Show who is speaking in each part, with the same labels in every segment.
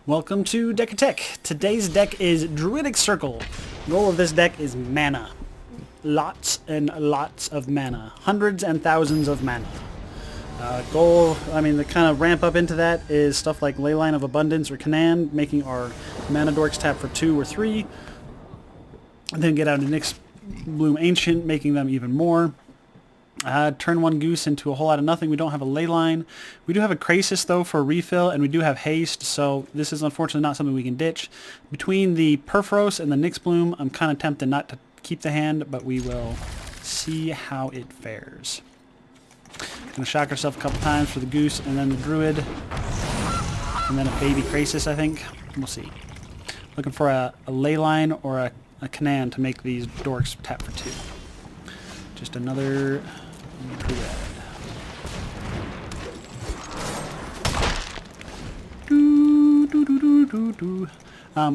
Speaker 1: Welcome to Deck Tech. Today's deck is Druidic Circle. Goal of this deck is mana. Lots and lots of mana. Hundreds and thousands of mana. The kind of ramp up into that is stuff like Leyline of Abundance or Command, making our mana dorks tap for 2 or 3. And then get out a Nyx Bloom Ancient, making them even more. Turn 1 Goose into a whole lot of nothing. We don't have a Leyline. We do have a Krasis, though, for a refill, and we do have haste, so this is unfortunately not something we can ditch. Between the Perforos and the Nyx Bloom, I'm kind of tempted not to keep the hand, but we will see how it fares. Gonna shock ourselves a couple times for the Goose, and then the Druid, and then a baby Krasis, I think. We'll see. Looking for a Leyline or a Canaan to make these dorks tap for 2. Just another Druid.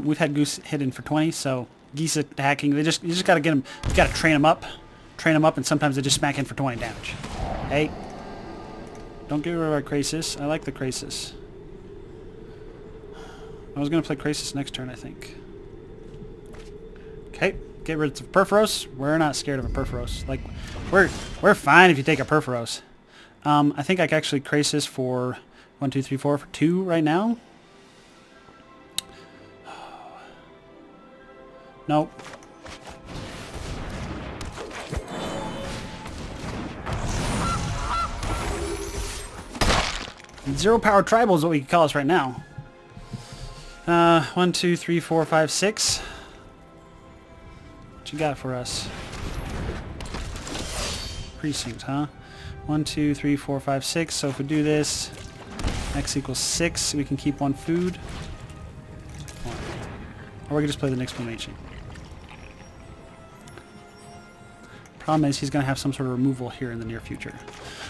Speaker 1: We've had Goose hidden for 20, so Geese attacking. You just gotta get them. You gotta train them up, and sometimes they just smack in for 20 damage. Hey, don't get rid of our Krasis. I like the Krasis. I was gonna play Krasis next turn, I think. Okay. Get rid of Perforos. We're not scared of a Perforos. Like, we're fine if you take a Perforos. I think I can actually Krasis for 1, 2, 3, 4 for 2 right now. Nope. Zero power tribal is what we can call us right now. 1, 2, 3, 4, 5, 6. What you got for us? Precinct, huh? 1, 2, 3, 4, 5, 6. So if we do this, x equals 6. We can keep 1 food. Or we can just play the Nyx Bloom Ancient. Problem is he's going to have some sort of removal here in the near future.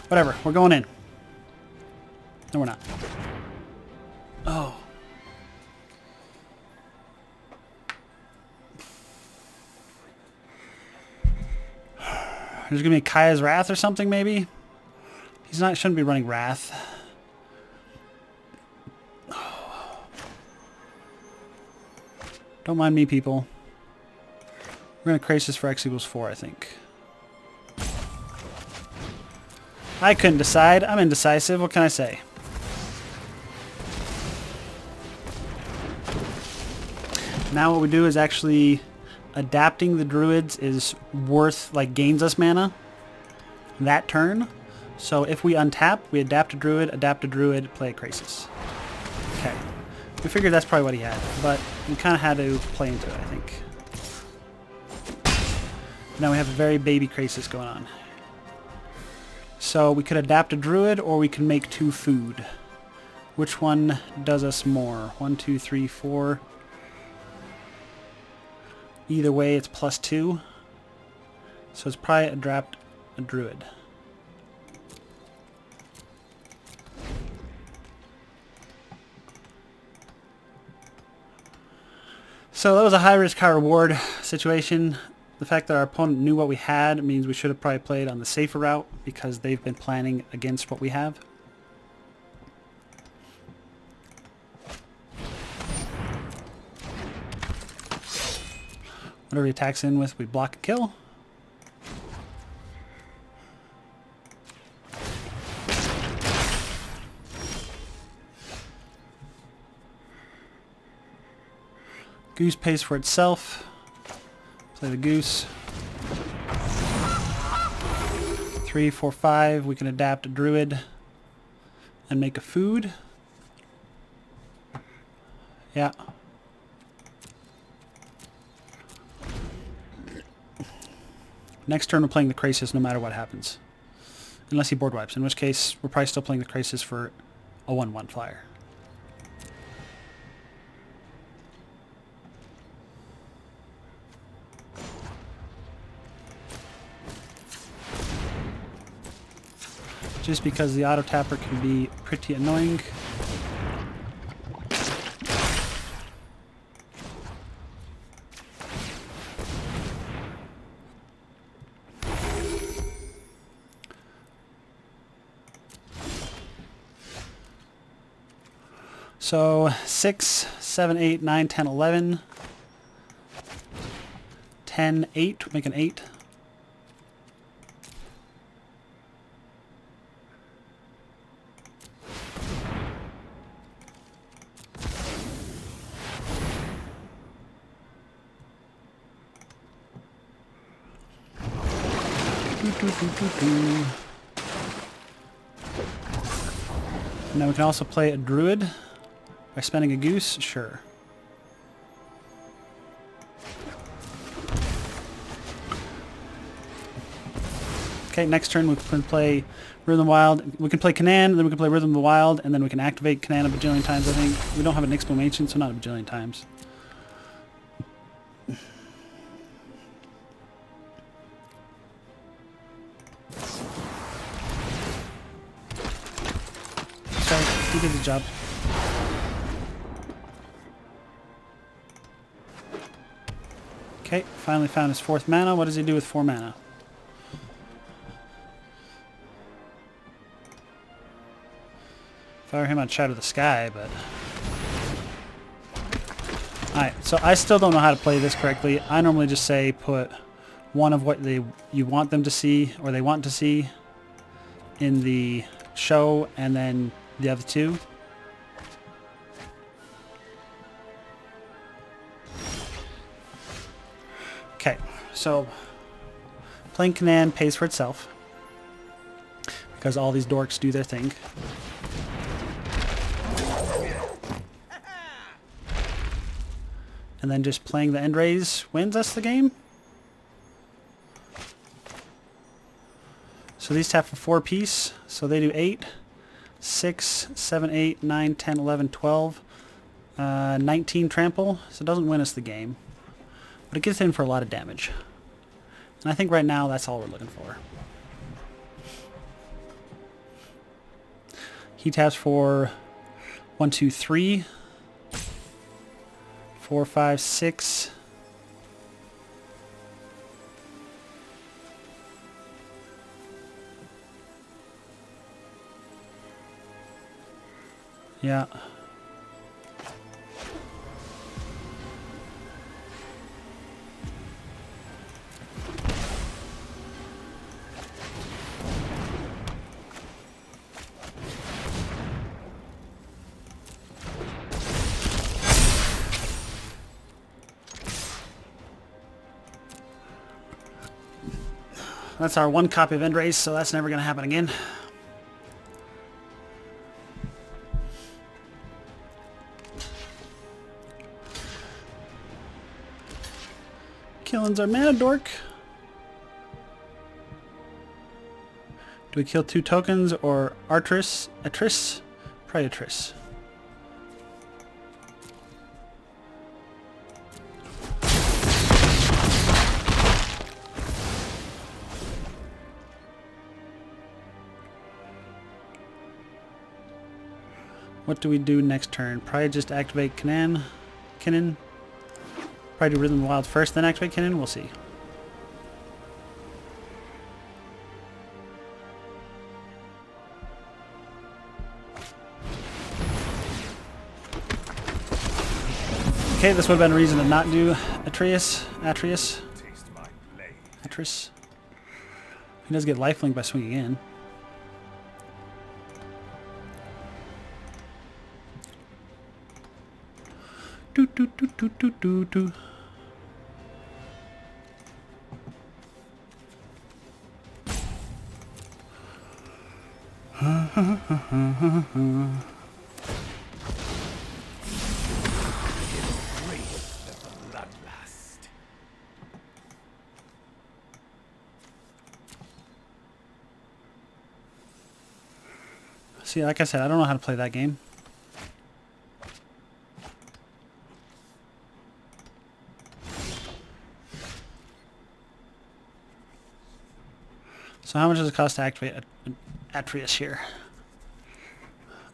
Speaker 1: Whatever, we're going in. No, we're not. Oh. There's gonna be Kaya's Wrath or something, maybe. Shouldn't be running Wrath. Don't mind me, people. We're gonna Krasis for x equals 4, I think. I couldn't decide. I'm indecisive. What can I say? Now what we do is actually adapting the Druids is worth, like, gains us mana that turn. So if we untap, we adapt a Druid, play a Krasis. Okay. We figured that's probably what he had, but we kind of had to play into it, I think. Now we have a very baby Krasis going on. So we could adapt a Druid, or we can make 2 food. Which one does us more? 1, 2, 3, 4... Either way, it's +2. So it's probably adapt a Druid. So that was a high-risk, high-reward situation. The fact that our opponent knew what we had means we should have probably played on the safer route because they've been planning against what we have. Whatever he attacks in with, we block and kill. Goose pays for itself. Play the Goose. 3, 4, 5. We can adapt a Druid and make a food. Yeah. Next turn we're playing the Krasis no matter what happens. Unless he board wipes, in which case we're probably still playing the Krasis for a 1/1 flyer. Just because the auto tapper can be pretty annoying. So 6, 7, 8, 9, 10, 11. 10, 8, make an 8. And then we can also play a druid by spending a goose, sure. Okay, next turn we can play Rhythm of the Wild. We can play Canaan, then we can play Rhythm of the Wild, and then we can activate Canaan a bajillion times, I think. We don't have an exclamation, so not a bajillion times. Sorry, he did the job. Okay, finally found his 4th mana. What does he do with 4 mana? Fire him on Shadow of the Sky, but... Alright, so I still don't know how to play this correctly. I normally just say put one of what you want them to see, or they want to see, in the show, and then the other 2. Okay, so playing Canaan pays for itself, because all these dorks do their thing. And then just playing the end raise wins us the game. So these tap for 4 apiece. So they do 8, 6, 7, 8, 9, 10, 11, 12, 19 trample. So it doesn't win us the game. But it gets in for a lot of damage. And I think right now that's all we're looking for. He taps for 1, 2, 3. 4, 5, 6. Yeah. That's our 1 copy of End Race, so that's never going to happen again. Killing's our mana dork. Do we kill 2 tokens or Artris? Atris? Probably Atris. What do we do next turn? Probably just activate Canaan. Probably do Rhythm of the Wild first, then activate Canaan. We'll see. Okay, this would have been a reason to not do Atreus. He does get lifelink by swinging in. Do. See, like I said, I don't know how to play that game. So how much does it cost to activate Atreus here?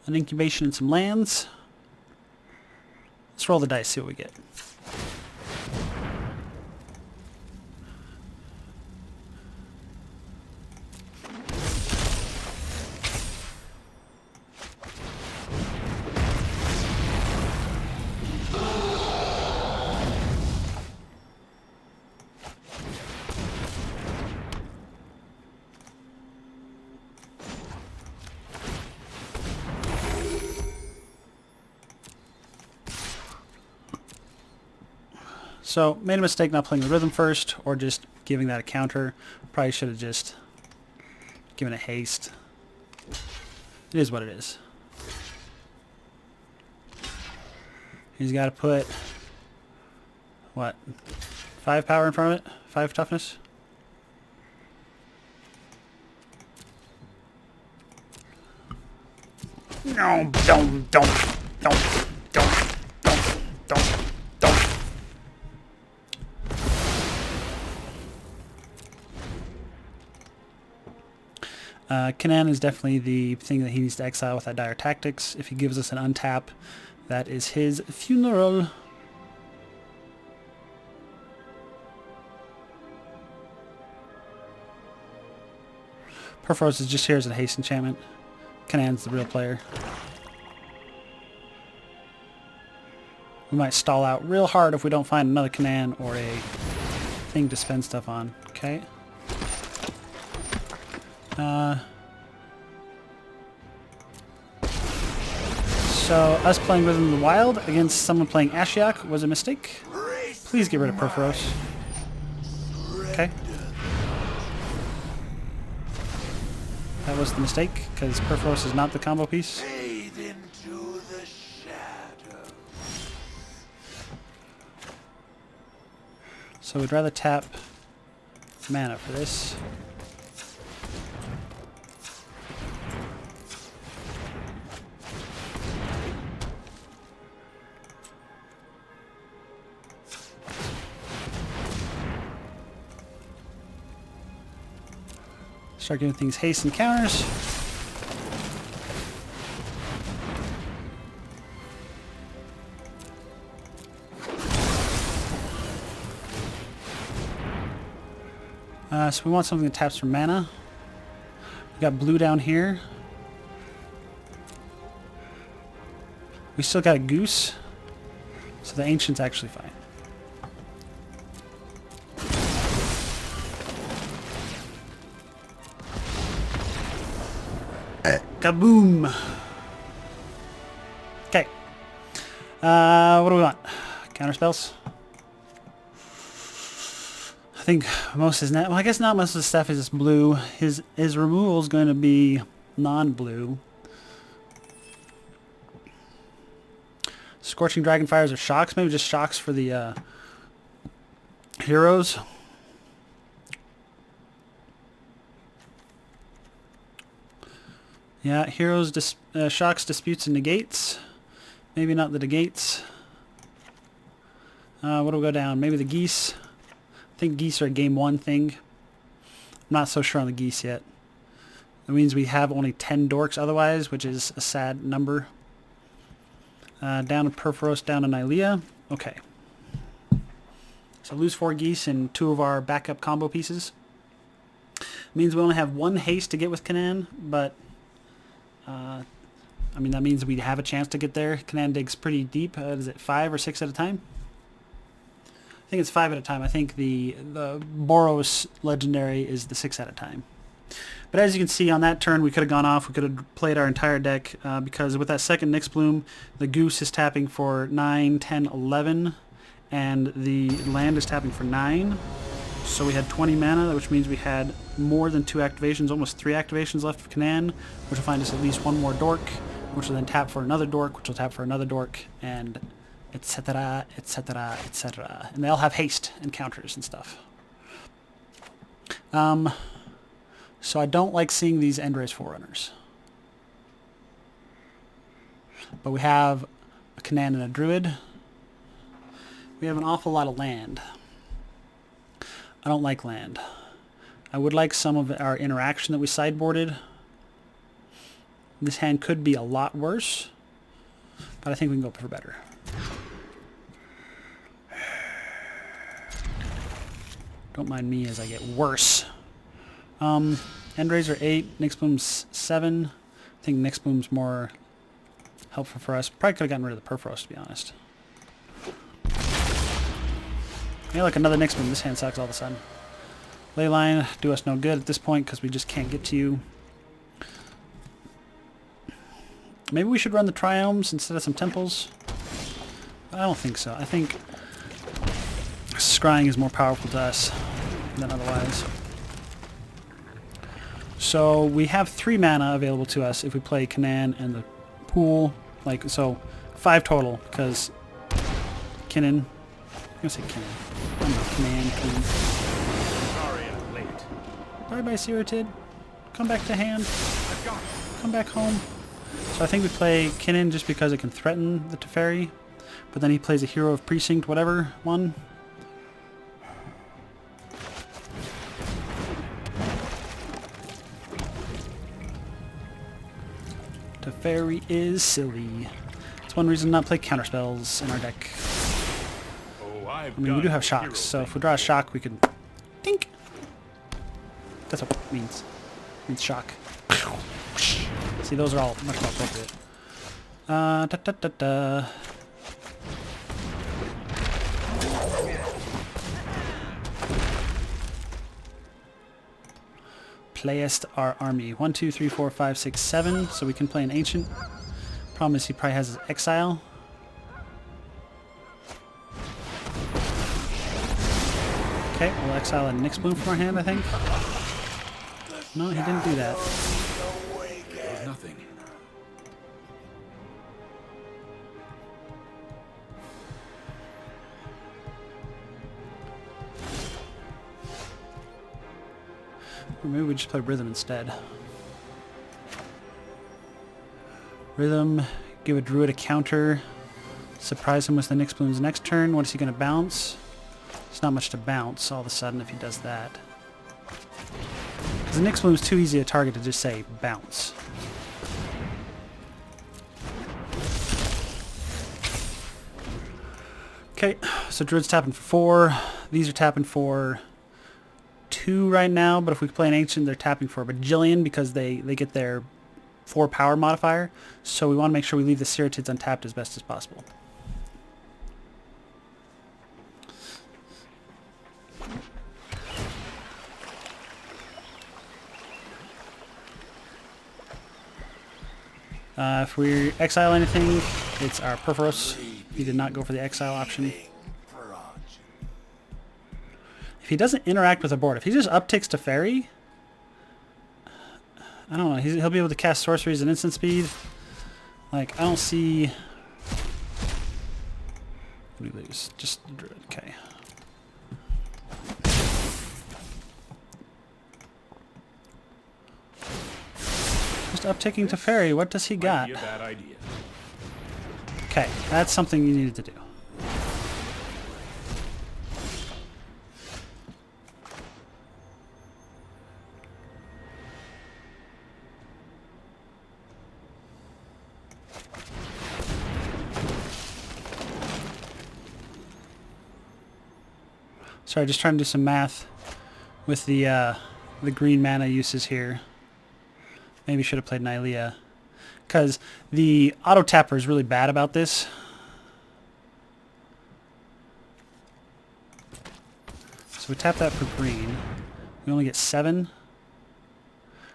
Speaker 1: An incubation and some lands. Let's roll the dice, see what we get. So, made a mistake not playing the rhythm first, or just giving that a counter. Probably should have just given it haste. It is what it is. He's got to put, what, 5 power in front of it? 5 toughness? No, don't. Canaan is definitely the thing that he needs to exile with that dire tactics. If he gives us an untap, that is his funeral. Perforos is just here as a haste enchantment. Canaan's the real player. We might stall out real hard if we don't find another Canaan or a thing to spend stuff on. Okay. So us playing Rhythm of the Wild against someone playing Ashiok was a mistake. Please get rid of Perforos. Okay. That was the mistake, because Perforos is not the combo piece. So we'd rather tap mana for this. Start giving things haste and counters. So we want something that taps for mana. We got blue down here. We still got a goose, so the ancient's actually fine. Kaboom! Okay. What do we want? Counter spells? I think most is not. Well, I guess not most of the stuff is just blue. His removal is going to be non-blue. Scorching Dragonfires or shocks? Maybe just shocks for the heroes. Yeah, heroes, shocks, disputes, and negates. Maybe not the negates. What do we go down? Maybe the geese. I think geese are a game 1 thing. I'm not so sure on the geese yet. That means we have only 10 dorks otherwise, which is a sad number. Down to Perforos, down to Nylea. Okay. So lose 4 geese and 2 of our backup combo pieces. Means we only have 1 haste to get with Canaan, but I mean, that means we have a chance to get there. Canaan digs pretty deep. Is it 5 or 6 at a time? I think it's 5 at a time. I think the Boros legendary is the 6 at a time. But as you can see, on that turn, we could have gone off. We could have played our entire deck because with that second Nyx Bloom, the Goose is tapping for 9, 10, 11, and the land is tapping for 9. So we had 20 mana, which means we had more than 2 activations, almost 3 activations left of Canaan, which will find us at least 1 more dork, which will then tap for another dork, which will tap for another dork, and etc., etc., etc. And they all have haste and counters and stuff. So I don't like seeing these Endrace Forerunners. But we have a Canaan and a Druid. We have an awful lot of land. I don't like land. I would like some of our interaction that we sideboarded. This hand could be a lot worse, but I think we can go for better. Don't mind me as I get worse. Endrazor 8, Nyx Bloom's 7. I think Nyx Bloom's more helpful for us. Probably could have gotten rid of the Perforos, to be honest. Yeah, look, another Nyx Bloom. This hand sucks all of a sudden. Leyline, do us no good at this point because we just can't get to you. Maybe we should run the Triomes instead of some Temples. I don't think so. I think Scrying is more powerful to us than otherwise. So we have 3 mana available to us if we play Canaan and the pool. Like, so 5 total, because Kinnan. I'm gonna say Kinnan. I don't know, Canaan, Kinnan.
Speaker 2: Sorry I'm late.
Speaker 1: Bye-bye, Siratid. Come back to hand. Come back home. So I think we play Kinnan just because it can threaten the Teferi. But then he plays a Hero of Precinct, whatever one. Teferi is silly. That's one reason not play counterspells in our deck.
Speaker 2: Oh,
Speaker 1: I mean, we do have shocks, so if we draw a shock, we can... Dink! That's what it means. It means shock. See, those are all much more appropriate. Playest our army. 1, 2, 3, 4, 5, 6, 7. So we can play an ancient. Problem is he probably has his exile. Okay, we'll exile a Nyx Bloom from our hand, I think. No, he didn't do that.
Speaker 2: There's nothing.
Speaker 1: Or maybe we just play Rhythm instead. Rhythm, give a Druid a counter, surprise him with the Nyx Bloom's next turn. What is he going to bounce? It's not much to bounce all of a sudden if he does that. Because the Nyx Bloom's too easy a target to just say bounce. Okay, so Druid's tapping for 4. These are tapping for 2 right now, but if we play an Ancient, they're tapping for a bajillion because they get their 4 power modifier. So we want to make sure we leave the Siratids untapped as best as possible. If we exile anything, it's our Perforos. He did not go for the exile option. If he doesn't interact with the board, if he just upticks to Fairy, I don't know, he'll be able to cast sorceries at instant speed. Like, I don't see... What do we lose? Just Druid, okay. Just upticking to Fairy, what does he got?
Speaker 2: Might be a bad idea.
Speaker 1: Okay, that's something you needed to do. Sorry, just trying to do some math with the green mana uses here. Maybe should have played Nylea. Because the auto tapper is really bad about this. So we tap that for green. We only get 7.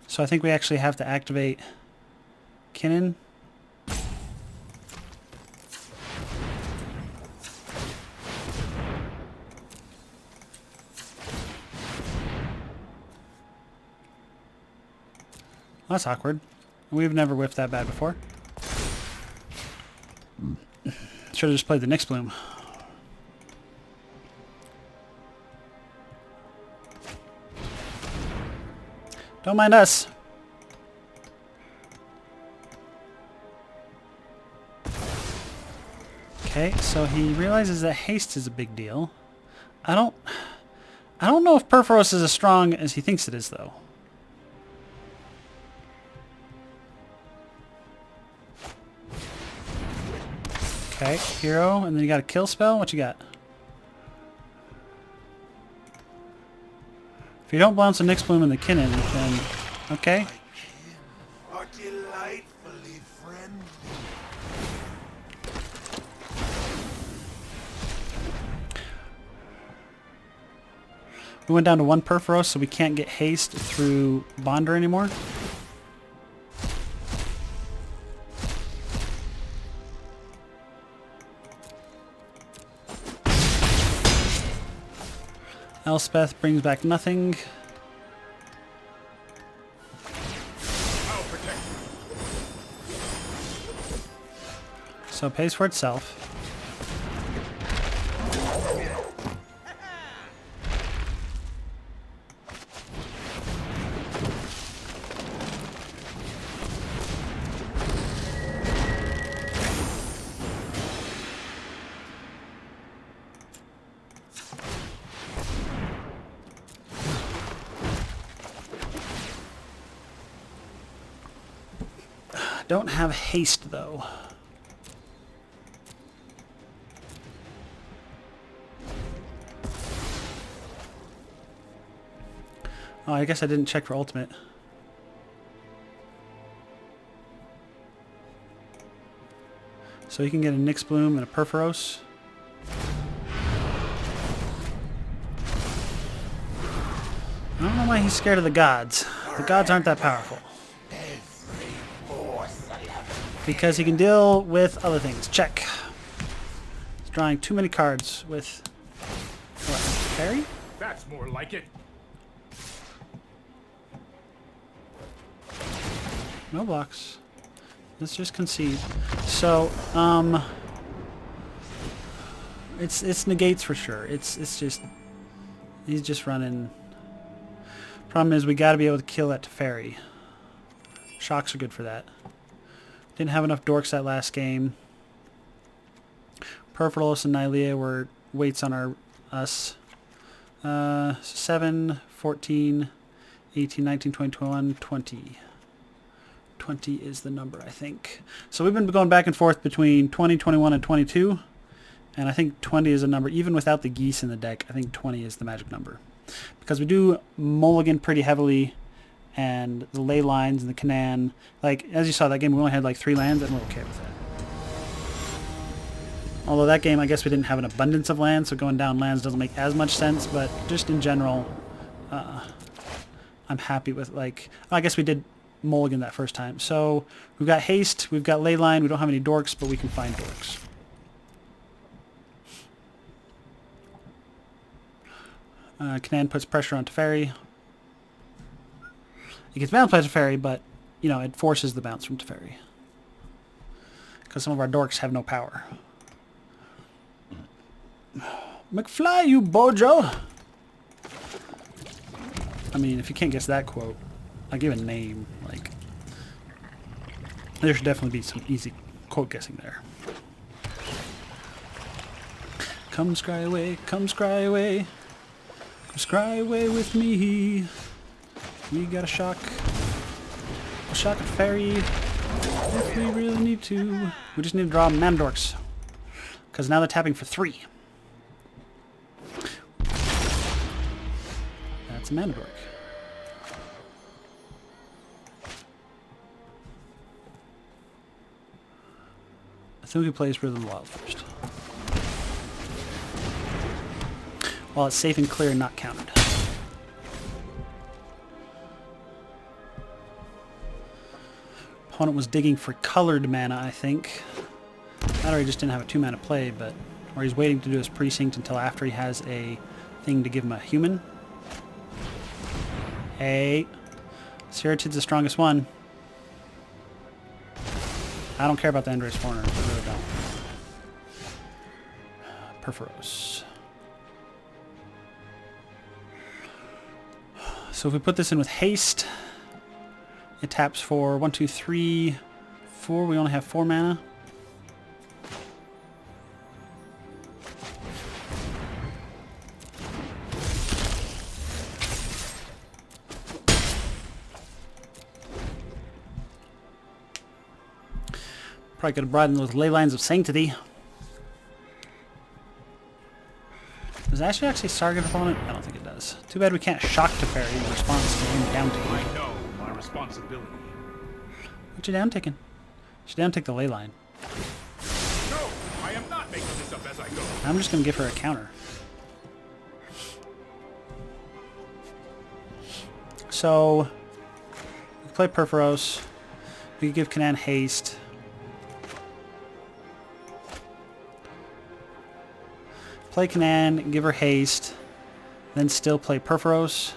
Speaker 1: So I think we actually have to activate Kinnan. That's awkward. We've never whiffed that bad before. Should have just played the Nyx Bloom. Don't mind us. Okay, so he realizes that haste is a big deal. I don't know if Perforos is as strong as he thinks it is, though. Okay, hero, and then you got a kill spell. What you got? If you don't bounce a Nyx Bloom in the Kinnan, then okay.
Speaker 3: Are delightfully friendly.
Speaker 1: We went down to 1 Perforos, so we can't get haste through Bonder anymore. Elspeth brings back nothing.
Speaker 2: I'll protect you.
Speaker 1: So it pays for itself. Don't have haste though. Oh, I guess I didn't check for ultimate. So you can get a Nyx Bloom and a Perforos. I don't know why he's scared of the gods. The gods aren't that powerful. Because he can deal with other things. Check. He's drawing too many cards with... What? Fairy?
Speaker 2: That's more like it.
Speaker 1: No blocks. Let's just concede. So, it's negates for sure. It's just... He's just running... Problem is we gotta be able to kill that Teferi. Shocks are good for that. Didn't have enough dorks that last game. Perfidos and Nylea were weights on us. 7, 14, 18, 19, 20, 21, 20. 20 is the number, I think. So we've been going back and forth between 20, 21, and 22. And I think 20 is a number, even without the geese in the deck, I think 20 is the magic number. Because we do mulligan pretty heavily. And the ley lines and the Canaan, like as you saw that game, we only had like 3 lands, and we're okay with that. Although that game, I guess we didn't have an abundance of lands, so going down lands doesn't make as much sense. But just in general, I'm happy with like. I guess we did mulligan that first time. So we've got haste, we've got ley line. We don't have any dorks, but we can find dorks. Canaan puts pressure on Teferi. It gets bounced by Teferi, but, you know, it forces the bounce from Teferi. Because some of our dorks have no power. McFly, you bojo! I mean, if you can't guess that quote, I'll give a name. Like, there should definitely be some easy quote guessing there. Come scry away, come scry away. Come scry away with me. We got a shock at Fairy if we really need to. We just need to draw mana dorks. Because now they're tapping for 3. That's a mana dork. I think we play Breath of the Wild first. While it's safe and clear and not countered. Opponent was digging for colored mana, I think. That or he just didn't have a 2-mana play, but... Or he's waiting to do his precinct until after he has a thing to give him a human. Hey. Siratid's the strongest one. I don't care about the Endrace Foreigner. I really don't. Perforos. So if we put this in with haste... It taps for 1, 2, 3, 4. We only have 4 mana. Probably could have brought in those ley lines of sanctity. Does Ashley actually target opponent? I don't think it does. Too bad we can't shock Teferi in response to him down taking.
Speaker 2: I know my responsibility.
Speaker 1: What's you down taking? She down take the ley line.
Speaker 2: No, I am not making this up as I go.
Speaker 1: I'm just gonna give her a counter. So we can play Perforos. We can give Canaan haste. Play Canaan, give her haste. then still play Perforos.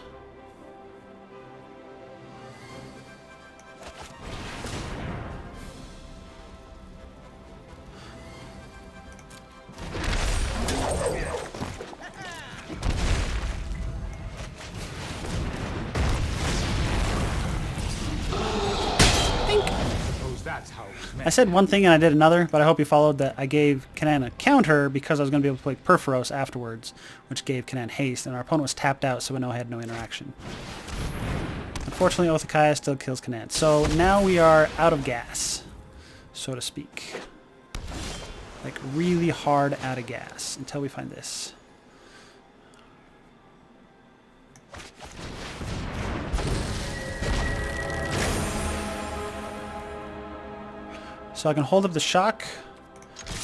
Speaker 1: I said one thing and I did another, but I hope you followed that I gave Canaan a counter because I was going to be able to play Perforos afterwards, which gave Canaan haste, and our opponent was tapped out, so we had no interaction. Unfortunately, Othakaya still kills Canaan. So now we are out of gas, so to speak. Like really hard out of gas until we find this. So I can hold up the shock,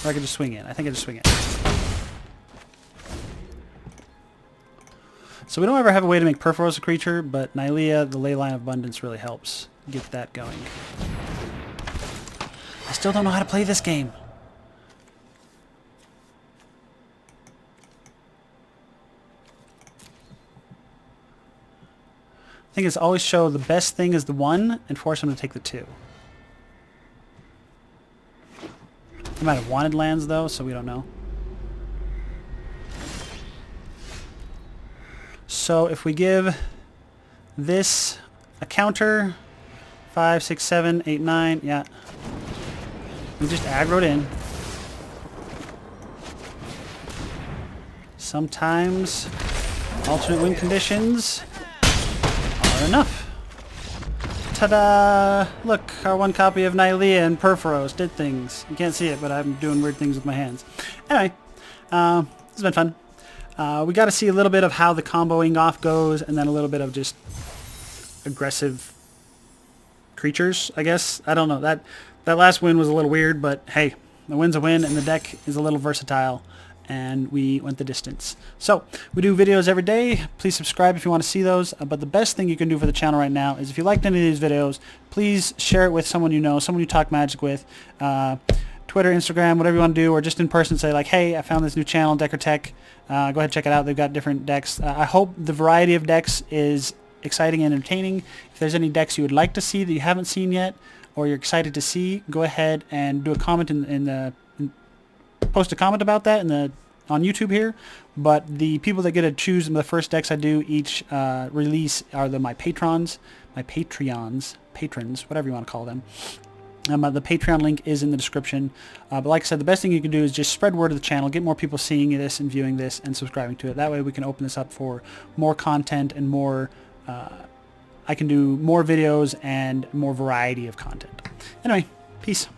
Speaker 1: or I can just swing in. I think I just swing in. So we don't ever have a way to make Perforos a creature, but Nylea, the Leyline of Abundance, really helps get that going. I still don't know how to play this game. I think it's always show the best thing is the 1 and force them to take the 2. He might have wanted lands, though, so we don't know. So if we give this a counter, 5, 6, 7, 8, 9, yeah. We just aggroed in. Sometimes alternate win conditions are enough. Ta-da! Look, our one copy of Nylea and Perforos did things. You can't see it, but I'm doing weird things with my hands. Anyway, this has been fun. We got to see a little bit of how the comboing off goes, and then a little bit of just aggressive creatures, I guess. I don't know. That last win was a little weird, but hey, the win's a win, and the deck is a little versatile. And we went the distance. So, we do videos every day. Please subscribe if you want to see those. But the best thing you can do for the channel right now is if you liked any of these videos, please share it with someone you know, someone you talk Magic with. Twitter, Instagram, whatever you want to do, or just in person say like, hey, I found this new channel, Decker Tech. Go ahead and check it out. They've got different decks. I hope the variety of decks is exciting and entertaining. If there's any decks you would like to see that you haven't seen yet, or you're excited to see, go ahead and do a comment post a comment about that on YouTube here. But the people that get to choose the first decks I do each release are my patrons, patrons, whatever you want to call them. The Patreon link is in the description. But like I said, the best thing you can do is just spread word of the channel, get more people seeing this and viewing this and subscribing to it. That way we can open this up for more content and more, I can do more videos and more variety of content. Anyway, peace.